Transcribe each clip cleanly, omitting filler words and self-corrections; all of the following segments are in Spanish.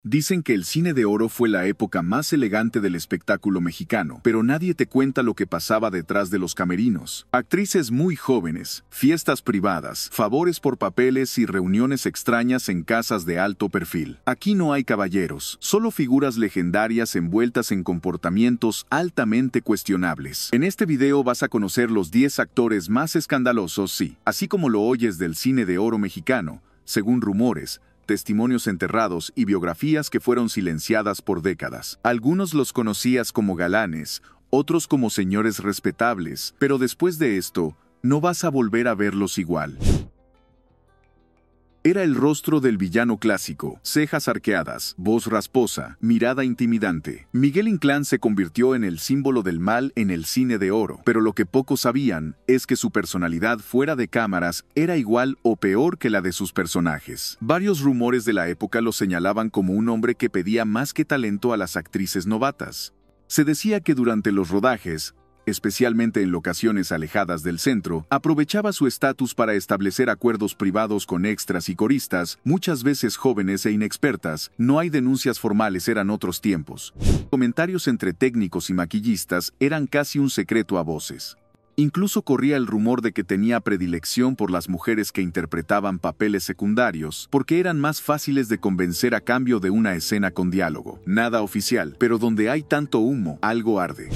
Dicen que el cine de oro fue la época más elegante del espectáculo mexicano, pero nadie te cuenta lo que pasaba detrás de los camerinos. Actrices muy jóvenes, fiestas privadas, favores por papeles y reuniones extrañas en casas de alto perfil. Aquí no hay caballeros, solo figuras legendarias envueltas en comportamientos altamente cuestionables. En este video vas a conocer los 10 actores más escandalosos, sí, así como lo oyes, del cine de oro mexicano, según rumores, testimonios enterrados y biografías que fueron silenciadas por décadas. Algunos los conocías como galanes, otros como señores respetables, pero después de esto, no vas a volver a verlos igual. Era el rostro del villano clásico, cejas arqueadas, voz rasposa, mirada intimidante. Miguel Inclán se convirtió en el símbolo del mal en el cine de oro, pero lo que pocos sabían es que su personalidad fuera de cámaras era igual o peor que la de sus personajes. Varios rumores de la época lo señalaban como un hombre que pedía más que talento a las actrices novatas. Se decía que durante los rodajes, especialmente en locaciones alejadas del centro, aprovechaba su estatus para establecer acuerdos privados con extras y coristas, muchas veces jóvenes e inexpertas. No hay denuncias formales, eran otros tiempos. Comentarios entre técnicos y maquillistas eran casi un secreto a voces. Incluso corría el rumor de que tenía predilección por las mujeres que interpretaban papeles secundarios, porque eran más fáciles de convencer a cambio de una escena con diálogo. Nada oficial, pero donde hay tanto humo, algo arde.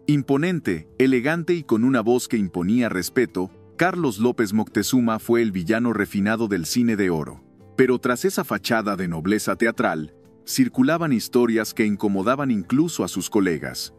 Imponente, elegante y con una voz que imponía respeto, Carlos López Moctezuma fue el villano refinado del cine de oro. Pero tras esa fachada de nobleza teatral, circulaban historias que incomodaban incluso a sus colegas.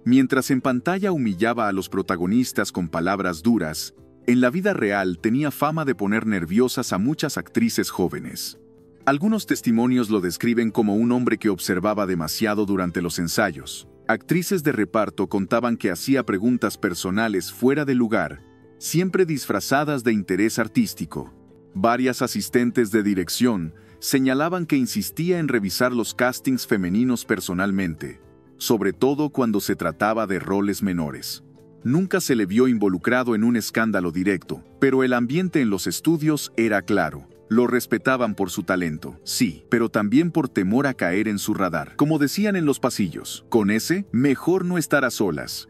Mientras en pantalla humillaba a los protagonistas con palabras duras, en la vida real tenía fama de poner nerviosas a muchas actrices jóvenes. Algunos testimonios lo describen como un hombre que observaba demasiado durante los ensayos. Actrices de reparto contaban que hacía preguntas personales fuera de lugar, siempre disfrazadas de interés artístico. Varias asistentes de dirección señalaban que insistía en revisar los castings femeninos personalmente, sobre todo cuando se trataba de roles menores. Nunca se le vio involucrado en un escándalo directo, pero el ambiente en los estudios era claro. Lo respetaban por su talento, sí, pero también por temor a caer en su radar. Como decían en los pasillos, con ese, mejor no estar a solas.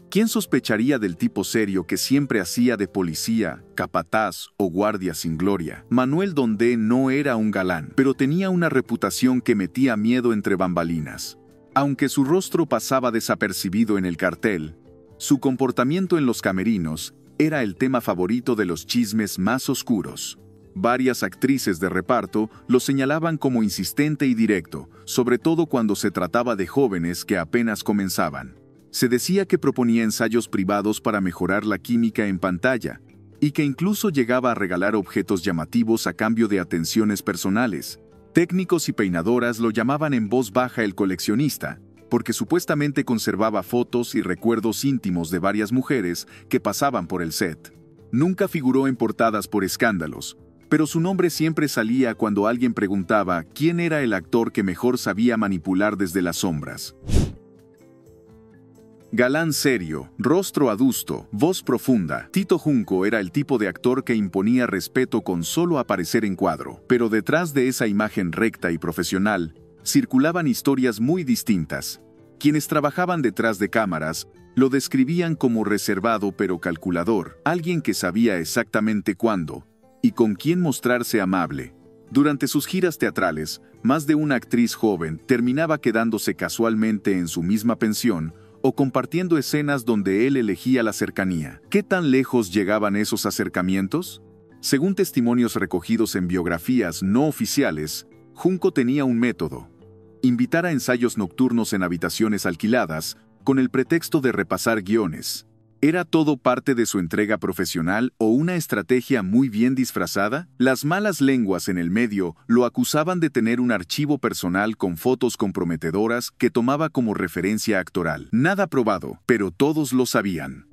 ¿Quién sospecharía del tipo serio que siempre hacía de policía, capataz o guardia sin gloria? Manuel Dondé no era un galán, pero tenía una reputación que metía miedo entre bambalinas. Aunque su rostro pasaba desapercibido en el cartel, su comportamiento en los camerinos era el tema favorito de los chismes más oscuros. Varias actrices de reparto lo señalaban como insistente y directo, sobre todo cuando se trataba de jóvenes que apenas comenzaban. Se decía que proponía ensayos privados para mejorar la química en pantalla, y que incluso llegaba a regalar objetos llamativos a cambio de atenciones personales. Técnicos y peinadoras lo llamaban en voz baja el coleccionista, porque supuestamente conservaba fotos y recuerdos íntimos de varias mujeres que pasaban por el set. Nunca figuró en portadas por escándalos, pero su nombre siempre salía cuando alguien preguntaba quién era el actor que mejor sabía manipular desde las sombras. Galán serio, rostro adusto, voz profunda. Tito Junco era el tipo de actor que imponía respeto con solo aparecer en cuadro, pero detrás de esa imagen recta y profesional, circulaban historias muy distintas. Quienes trabajaban detrás de cámaras lo describían como reservado pero calculador, alguien que sabía exactamente cuándo y con quién mostrarse amable. Durante sus giras teatrales, más de una actriz joven terminaba quedándose casualmente en su misma pensión o compartiendo escenas donde él elegía la cercanía. ¿Qué tan lejos llegaban esos acercamientos? Según testimonios recogidos en biografías no oficiales, Junco tenía un método: invitar a ensayos nocturnos en habitaciones alquiladas con el pretexto de repasar guiones. ¿Era todo parte de su entrega profesional o una estrategia muy bien disfrazada? Las malas lenguas en el medio lo acusaban de tener un archivo personal con fotos comprometedoras que tomaba como referencia actoral. Nada probado, pero todos lo sabían.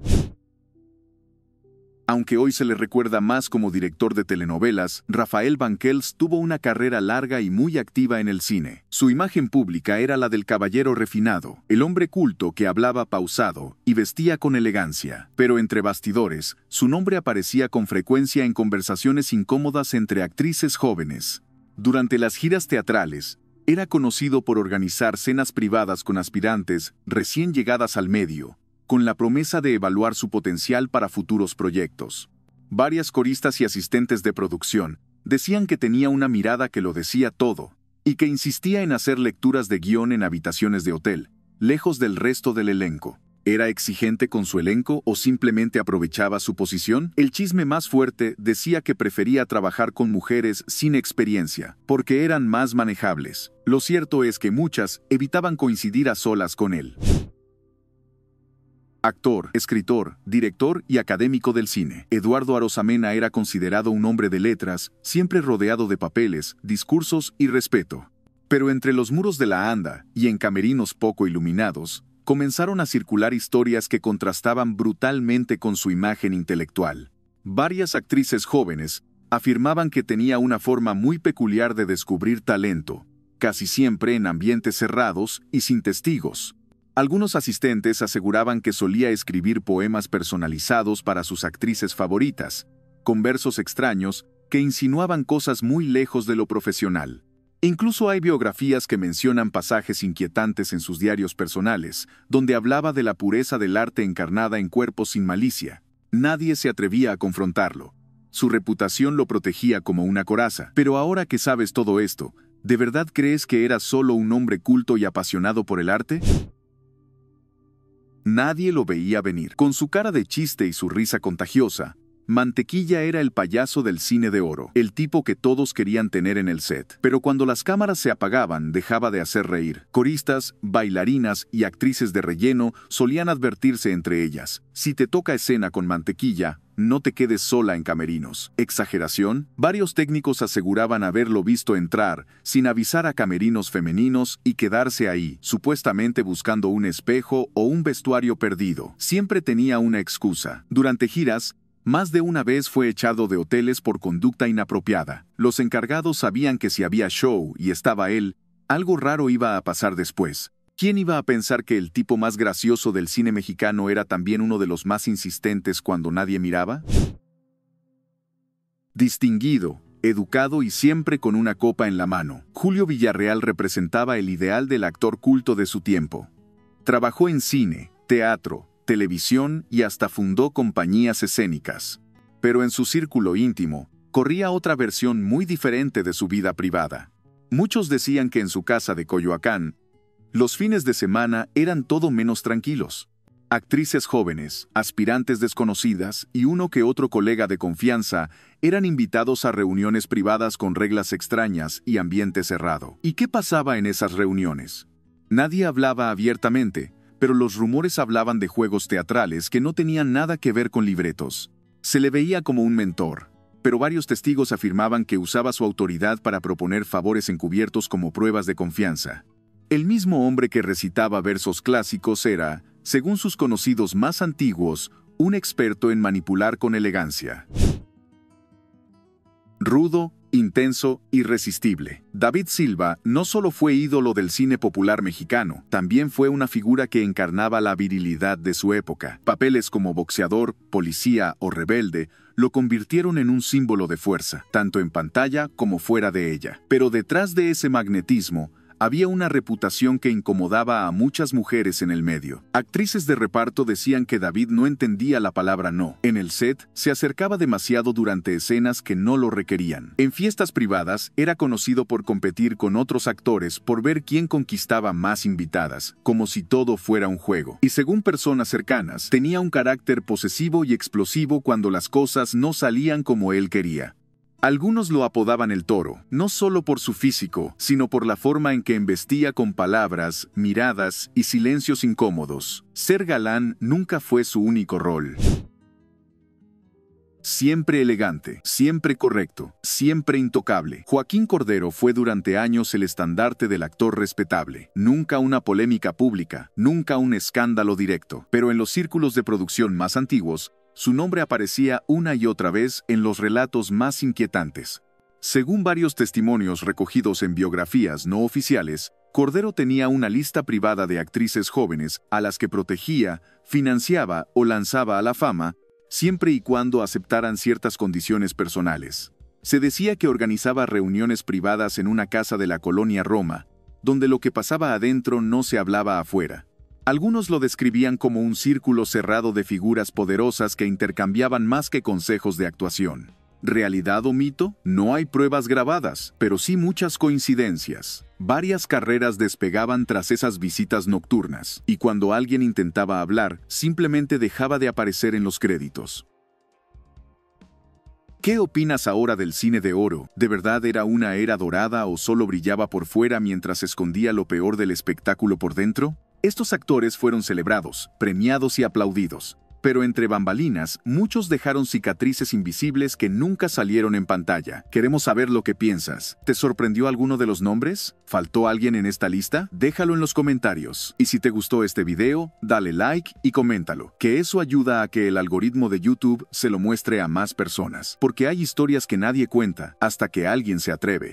Aunque hoy se le recuerda más como director de telenovelas, Rafael Banquells tuvo una carrera larga y muy activa en el cine. Su imagen pública era la del caballero refinado, el hombre culto que hablaba pausado y vestía con elegancia. Pero entre bastidores, su nombre aparecía con frecuencia en conversaciones incómodas entre actrices jóvenes. Durante las giras teatrales, era conocido por organizar cenas privadas con aspirantes recién llegadas al medio, con la promesa de evaluar su potencial para futuros proyectos. Varias coristas y asistentes de producción decían que tenía una mirada que lo decía todo, y que insistía en hacer lecturas de guión en habitaciones de hotel, lejos del resto del elenco. ¿Era exigente con su elenco o simplemente aprovechaba su posición? El chisme más fuerte decía que prefería trabajar con mujeres sin experiencia, porque eran más manejables. Lo cierto es que muchas evitaban coincidir a solas con él. Actor, escritor, director y académico del cine, Eduardo Arosamena era considerado un hombre de letras, siempre rodeado de papeles, discursos y respeto. Pero entre los muros de la ANDA y en camerinos poco iluminados, comenzaron a circular historias que contrastaban brutalmente con su imagen intelectual. Varias actrices jóvenes afirmaban que tenía una forma muy peculiar de descubrir talento, casi siempre en ambientes cerrados y sin testigos. Algunos asistentes aseguraban que solía escribir poemas personalizados para sus actrices favoritas, con versos extraños que insinuaban cosas muy lejos de lo profesional. Incluso hay biografías que mencionan pasajes inquietantes en sus diarios personales, donde hablaba de la pureza del arte encarnada en cuerpos sin malicia. Nadie se atrevía a confrontarlo. Su reputación lo protegía como una coraza. Pero ahora que sabes todo esto, ¿de verdad crees que era solo un hombre culto y apasionado por el arte? Nadie lo veía venir. Con su cara de chiste y su risa contagiosa, Mantequilla era el payaso del cine de oro, el tipo que todos querían tener en el set. Pero cuando las cámaras se apagaban, dejaba de hacer reír. Coristas, bailarinas y actrices de relleno solían advertirse entre ellas: si te toca escena con Mantequilla, no te quedes sola en camerinos. ¿Exageración? Varios técnicos aseguraban haberlo visto entrar, sin avisar a camerinos femeninos y quedarse ahí, supuestamente buscando un espejo o un vestuario perdido. Siempre tenía una excusa. Durante giras, más de una vez fue echado de hoteles por conducta inapropiada. Los encargados sabían que si había show y estaba él, algo raro iba a pasar después. ¿Quién iba a pensar que el tipo más gracioso del cine mexicano era también uno de los más insistentes cuando nadie miraba? Distinguido, educado y siempre con una copa en la mano, Julio Villarreal representaba el ideal del actor culto de su tiempo. Trabajó en cine, teatro, televisión y hasta fundó compañías escénicas. Pero en su círculo íntimo, corría otra versión muy diferente de su vida privada. Muchos decían que en su casa de Coyoacán, los fines de semana eran todo menos tranquilos. Actrices jóvenes, aspirantes desconocidas y uno que otro colega de confianza eran invitados a reuniones privadas con reglas extrañas y ambiente cerrado. ¿Y qué pasaba en esas reuniones? Nadie hablaba abiertamente, pero los rumores hablaban de juegos teatrales que no tenían nada que ver con libretos. Se le veía como un mentor, pero varios testigos afirmaban que usaba su autoridad para proponer favores encubiertos como pruebas de confianza. El mismo hombre que recitaba versos clásicos era, según sus conocidos más antiguos, un experto en manipular con elegancia. Rudo, intenso, irresistible. David Silva no solo fue ídolo del cine popular mexicano, también fue una figura que encarnaba la virilidad de su época. Papeles como boxeador, policía o rebelde lo convirtieron en un símbolo de fuerza, tanto en pantalla como fuera de ella. Pero detrás de ese magnetismo, había una reputación que incomodaba a muchas mujeres en el medio. Actrices de reparto decían que David no entendía la palabra no. En el set, se acercaba demasiado durante escenas que no lo requerían. En fiestas privadas, era conocido por competir con otros actores por ver quién conquistaba más invitadas, como si todo fuera un juego. Y según personas cercanas, tenía un carácter posesivo y explosivo cuando las cosas no salían como él quería. Algunos lo apodaban el Toro, no solo por su físico, sino por la forma en que embestía con palabras, miradas y silencios incómodos. Ser galán nunca fue su único rol. Siempre elegante, siempre correcto, siempre intocable. Joaquín Cordero fue durante años el estandarte del actor respetable. Nunca una polémica pública, nunca un escándalo directo. Pero en los círculos de producción más antiguos, Su nombre aparecía una y otra vez en los relatos más inquietantes. Según varios testimonios recogidos en biografías no oficiales, Cordero tenía una lista privada de actrices jóvenes a las que protegía, financiaba o lanzaba a la fama, siempre y cuando aceptaran ciertas condiciones personales. Se decía que organizaba reuniones privadas en una casa de la colonia Roma, donde lo que pasaba adentro no se hablaba afuera. Algunos lo describían como un círculo cerrado de figuras poderosas que intercambiaban más que consejos de actuación. ¿Realidad o mito? No hay pruebas grabadas, pero sí muchas coincidencias. Varias carreras despegaban tras esas visitas nocturnas, y cuando alguien intentaba hablar, simplemente dejaba de aparecer en los créditos. ¿Qué opinas ahora del cine de oro? ¿De verdad era una era dorada o solo brillaba por fuera mientras escondía lo peor del espectáculo por dentro? Estos actores fueron celebrados, premiados y aplaudidos. Pero entre bambalinas, muchos dejaron cicatrices invisibles que nunca salieron en pantalla. Queremos saber lo que piensas. ¿Te sorprendió alguno de los nombres? ¿Faltó alguien en esta lista? Déjalo en los comentarios. Y si te gustó este video, dale like y coméntalo, que eso ayuda a que el algoritmo de YouTube se lo muestre a más personas. Porque hay historias que nadie cuenta hasta que alguien se atreve.